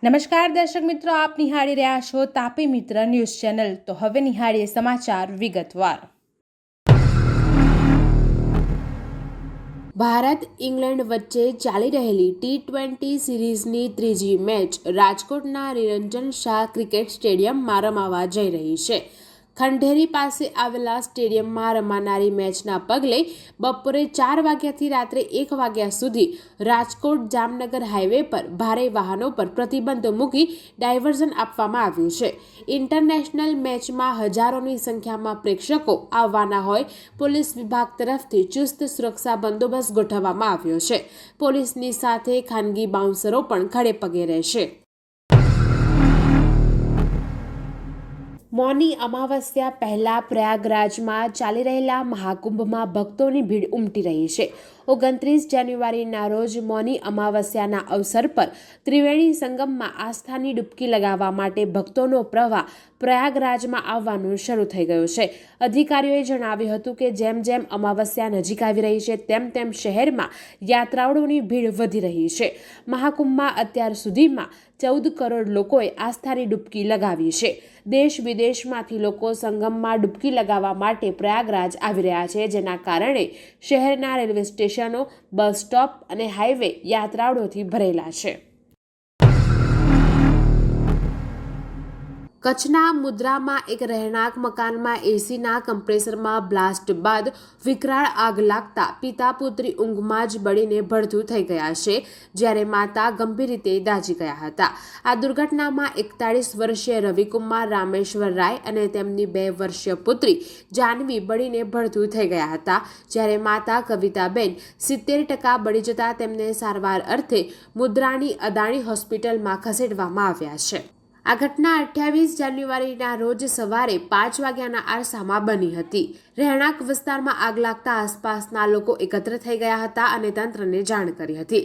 નમસ્કાર દર્શક મિત્રો, આપ નિહાળી રહ્યા છો તાપી મિત્ર ન્યૂઝ ચેનલ। તો હવે નિહાળીએ સમાચાર વિગતવાર। ભારત ઇંગ્લેન્ડ વચ્ચે ચાલી રહેલી T20 સિરીઝની ત્રીજી મેચ રાજકોટના નિરંજન શાહ ક્રિકેટ સ્ટેડિયમમાં રમાવા જઈ રહી છે। ખંડેરી પાસે આવેલા સ્ટેડિયમમાં રમાનારી મેચના પગલે બપોરે 4 વાગ્યાથી રાત્રે 1 વાગ્યા સુધી રાજકોટ જામનગર હાઈવે પર ભારે વાહનો પર પ્રતિબંધ મૂકી ડાયવર્ઝન આપવામાં આવ્યું છે। ઇન્ટરનેશનલ મેચમાં હજારોની સંખ્યામાં પ્રેક્ષકો આવવાના હોય પોલીસ વિભાગ તરફથી ચુસ્ત સુરક્ષા બંદોબસ્ત ગોઠવવામાં આવ્યો છે। પોલીસની સાથે ખાનગી બાઉન્સરો પણ ખડે પગે રહેશે। મૌની અમાવસ્યા પહેલા પ્રયાગરાજમાં ચાલી રહેલા મહાકુંભમાં ભક્તોની ભીડ ઉમટી રહી છે। 29 જાન્યુઆરીના રોજ મૌની અમાવસ્યાના અવસર પર ત્રિવેણી સંગમમાં આસ્થાની ડૂબકી લગાવવા માટે ભક્તોનો પ્રવાહ પ્રયાગરાજમાં આવવાનું શરૂ થઈ ગયો છે। અધિકારીઓએ જણાવ્યું હતું કે જેમ જેમ અમાવસ્યા નજીક આવી રહી છે તેમ તેમ શહેરમાં યાત્રાળુઓની ભીડ વધી રહી છે। મહાકુંભમાં અત્યાર સુધીમાં 14 કરોડ લોકોએ આસ્થાની ડૂબકી લગાવી છે। દેશ વિદેશમાંથી લોકો સંગમમાં ડૂબકી લગાવવા માટે પ્રયાગરાજ આવી રહ્યા છે, જેના કારણે શહેરના રેલવે સ્ટેશનો, બસ સ્ટોપ અને હાઈવે યાત્રાળુઓથી ભરેલા છે। કચ્છના મુદ્રામાં એક રહેણાંક મકાનમાં એસીના કમ્પ્રેસરમાં બ્લાસ્ટ બાદ વિકરાળ આગ લાગતા પિતા પુત્રી ઊંઘમાં જ બળીને ભડથું થઈ ગયા છે, જ્યારે માતા ગંભીર રીતે દાઝી ગયા હતા। આ દુર્ઘટનામાં 41 વર્ષીય રવિકુમાર રામેશ્વર રાય અને તેમની 2 વર્ષીય પુત્રી જાનવી બળીને ભડથું થઈ ગયા હતા, જ્યારે માતા કવિતાબેન 70% બળી જતા તેમને સારવાર અર્થે મુદ્રાની અદાણી હોસ્પિટલમાં ખસેડવામાં આવ્યા છે। આ ઘટના 28 જાન્યુઆરીના રોજ સવારે 5 વાગ્યાના આરસામાં બની હતી। રહેણાંક વિસ્તારમાં આગ લાગતા આસપાસના લોકો એકત્ર થઈ ગયા હતા અને તંત્રને જાણ કરી હતી।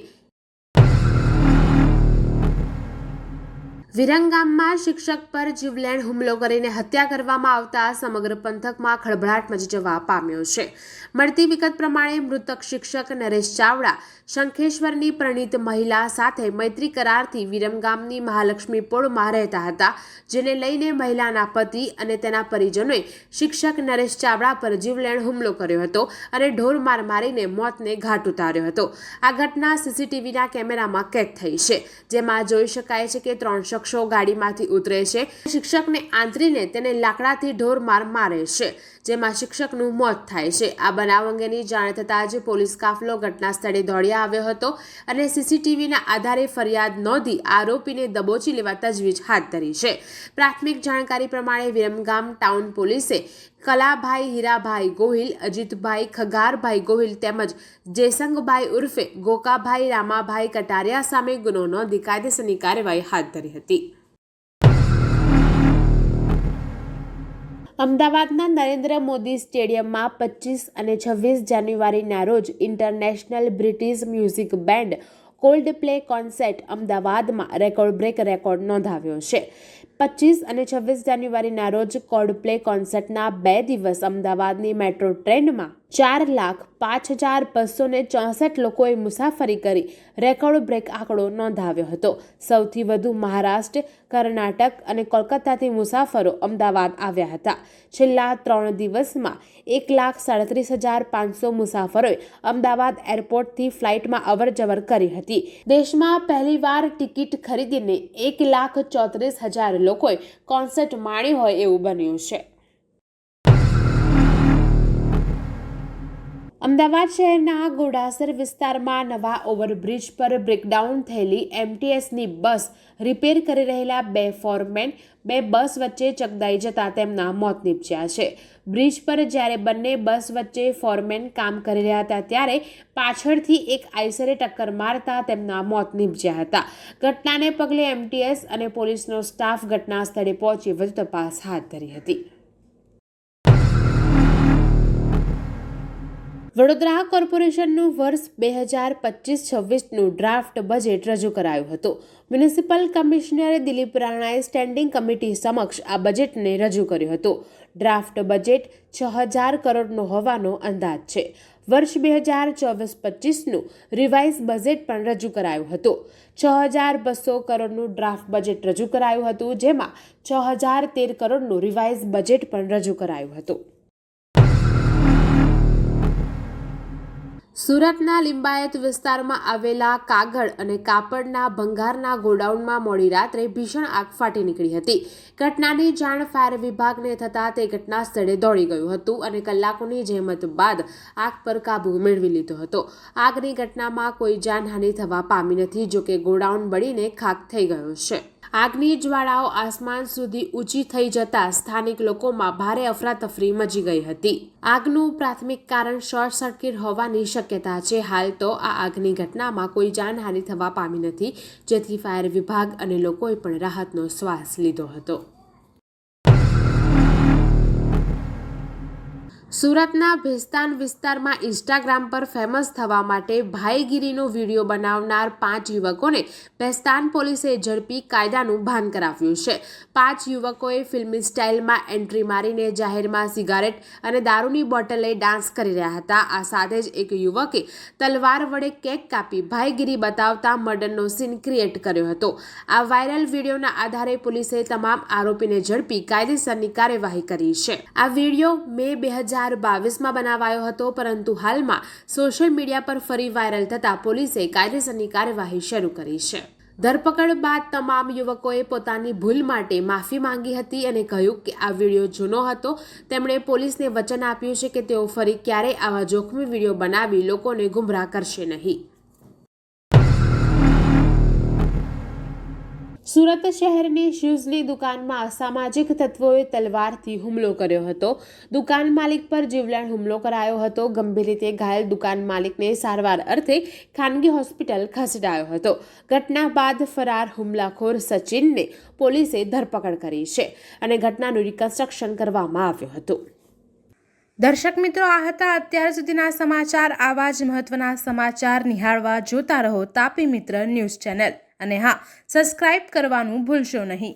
વિરમગામમાં શિક્ષક પર જીવલેણ હુમલો કરીને હત્યા કરવામાં આવતા સમગ્ર પંથકમાં ખળભળાટ મચી જવા પામ્યો છે। મળતી વિગત પ્રમાણે મૃતક શિક્ષક નરેશ ચાવડા શંખેશ્વરની પરિણીત મહિલા સાથે મૈત્રી કરારથી વિરમગામની મહાલક્ષ્મીપોળમાં રહેતા હતા, જેને લઈને મહિલાના પતિ અને તેના પરિજનોએ શિક્ષક નરેશ ચાવડા પર જીવલેણ હુમલો કર્યો હતો અને ઢોર માર મારીને મોતને ઘાટ ઉતાર્યો હતો। આ ઘટના સીસીટીવીના કેમેરામાં કેદ થઈ છે, જેમાં જોઈ શકાય છે કે 3 શખ્સો ગાડીમાંથી ઉતરે છે, શિક્ષકને આંતરીને તેને લાકડાથી ઢોર માર મારે છે, જેમાં શિક્ષકનું મોત થાય છે। આ બનાવ અંગેની જાણ થતાં જ પોલીસ કાફલો ઘટના સ્થળે દોડી આવ્યો હતો અને સીસીટીવીના આધારે ફરિયાદ નોંધી આરોપીને દબોચી લેવા તજવીજ હાથ ધરી છે। પ્રાથમિક જાણકારી પ્રમાણે વિરમગામ ટાઉન પોલીસે કલાભાઈ હીરાભાઈ ગોહિલ, અજીતભાઈ ખગારભાઈ ગોહિલ તેમજ જેસંગભાઈ ઉર્ફે ગોકાભાઈ રામાભાઈ કટારિયા સામે ગુનો નોંધી કાયદેસરની કાર્યવાહી હાથ ધરી હતી। અમદાવાદના નરેન્દ્ર મોદી સ્ટેડિયમમાં 25 અને 26 જાન્યુઆરીના રોજ international British music band cold play concert અમદાવાદમાં રેકોર્ડ બ્રેક રેકોર્ડ નોંધાવ્યો છે। 25 અને 26 જાન્યુઆરીના રોજ કોલ્ડ પ્લે કોન્સર્ટના 2 દિવસ અમદાવાદની મેટ્રો ટ્રેનમાં 4,05,264 લોકોએ મુસાફરી કરી રેકોર્ડ બ્રેક આંકડો નોંધાવ્યો હતો। સૌથી વધુ મહારાષ્ટ્ર, કર્ણાટક અને કોલકાતાથી મુસાફરો અમદાવાદ આવ્યા હતા। છેલ્લા 3 દિવસમાં 1,37,500 મુસાફરોએ અમદાવાદ એરપોર્ટથી ફ્લાઇટમાં અવરજવર કરી હતી। દેશમાં પહેલીવાર ટિકિટ ખરીદીને 1,34,000 લોકોએ કોન્સર્ટ માણ્યું હોય એવું બન્યું છે। અમદાવાદ શહેરના ઘોડાસર વિસ્તારમાં નવા ઓવરબ્રિજ પર બ્રેકડાઉન થયેલી એમટીએસની બસ રિપેર કરી રહેલા 2 ફોરમેન 2 બસ વચ્ચે ચકદાઈ જતા તેમના મોત નીપજ્યા છે। બ્રિજ પર જ્યારે બંને બસ વચ્ચે ફોરમેન કામ કરી રહ્યા હતા ત્યારે પાછળથી એક આઈસરે ટક્કર મારતા તેમના મોત નીપજ્યા હતા। ઘટનાને પગલે એમટીએસ અને પોલીસનો સ્ટાફ ઘટના સ્થળે પહોંચી વધુ તપાસ હાથ ધરી હતી। વડોદરા કોર્પોરેશનનું વર્ષ 2025-26નું ડ્રાફ્ટ બજેટ રજૂ કરાયું હતું. મ્યુનિસિપલ કમિશનર દિલીપ રાણાએ સ્ટેન્ડિંગ કમિટી સમક્ષ આ બજેટને રજૂ કર્યું હતું. ડ્રાફ્ટ બજેટ 6,000 કરોડનો હોવાનો અંદાજ છે. વર્ષ 2024-25નું રિવાઇઝ બજેટ પણ રજૂ કરાયું હતું. 6,200 કરોડનું ડ્રાફ્ટ બજેટ રજૂ કરાયું હતું, જેમાં 6,013 કરોડનું રિવાઇઝ બજેટ પણ રજૂ કરાયું હતું. સુરતના લિંબાયત વિસ્તારમાં આવેલા કાગળ અને કાપડના ભંગારના ગોડાઉનમાં મોડી રાત્રે ભીષણ આગ ફાટી નીકળી હતી. ઘટનાની જાણ ફાયર વિભાગને થતાં તે ઘટના સ્થળે દોડી ગયું હતું અને કલાકોની જહેમત બાદ આગ પર કાબૂ મેળવી લીધો હતો. આગની ઘટનામાં કોઈ જાનહાનિ થવા પામી નથી, જોકે ગોડાઉન બળીને ખાખ થઈ ગયો છે. આગની જ્વાળાઓ આસમાન સુધી ઊંચી થઈ જતા સ્થાનિક લોકોમાં ભારે અફરાતફરી મચી ગઈ હતી. આગનું પ્રાથમિક કારણ શોર્ટ સર્કિટ હોવાની શક્યતા છે. હાલ તો આ આગની ઘટનામાં કોઈ જાનહાનિ થવા પામી નથી, જેથી ફાયર વિભાગ અને લોકોએ પણ રાહતનો શ્વાસ લીધો હતો. સુરતના ભેસ્તાન વિસ્તારમાં ઇન્સ્ટાગ્રામ પર ફેમસ થવા માટે ભાઈગીરીનો વિડીયો બનાવનાર 5 યુવકોને ભેસ્તાન પોલીસે ઝડપી કાયદાનું ભાન કરાવ્યું છે. 5 યુવકોએ ફિલ્મી સ્ટાઇલમાં એન્ટ્રી મારીને જાહેરમાં સિગારેટ અને દારૂની બોટલ લઈ ડાન્સ કરી રહ્યા હતા. આ સાથે જ એક યુવકે તલવાર વડે કેક કાપી ભાઈગીરી બતાવતા મર્ડરનો સીન ક્રિએટ કર્યો હતો. આ વાયરલ વિડીયોના આધારે પોલીસે તમામ આરોપીને ઝડપી કાયદેસરની કાર્યવાહી કરી છે. આ વિડીયો મે 2022માં બનાવાયો હતો, પરંતુ હાલમાં સોશિયલ મીડિયા પર ફરી વાયરલ થતાં પોલીસે કાયદેસરની કાર્યવાહી શરૂ કરી છે. ધરપકડ બાદ તમામ યુવકોએ પોતાની ભૂલ માટે માફી માંગી હતી અને કહ્યું કે આ વિડીયો જૂનો હતો. તેમણે પોલીસને વચન આપ્યું છે કે તેઓ ફરી ક્યારેય આવા જોખમી વિડીયો બનાવી લોકોને ગુમરાહ કરશે નહીં. સુરત શહેરની શૂઝની દુકાનમાં અસામાજિક તત્વોએ તલવારથી હુમલો કર્યો હતો. દુકાન માલિક પર જીવલેણ હુમલો કરાયો હતો. ગંભીર રીતે ઘાયલ દુકાન માલિકને સારવાર અર્થે ખાનગી હોસ્પિટલ ખસેડાયો હતો. ઘટના બાદ ફરાર હુમલાખોર સચિનને પોલીસે ધરપકડ કરી છે અને ઘટનાનું રિકન્સ્ટ્રક્શન કરવામાં આવ્યું હતું. દર્શક મિત્રો, આ હતા અત્યાર સુધીના સમાચાર. આવા જ મહત્વના સમાચાર નિહાળવા જોતા રહો તાપી મિત્ર ન્યૂઝ ચેનલ. અને હા, સબસ્ક્રાઇબ કરવાનું ભૂલશો નહીં.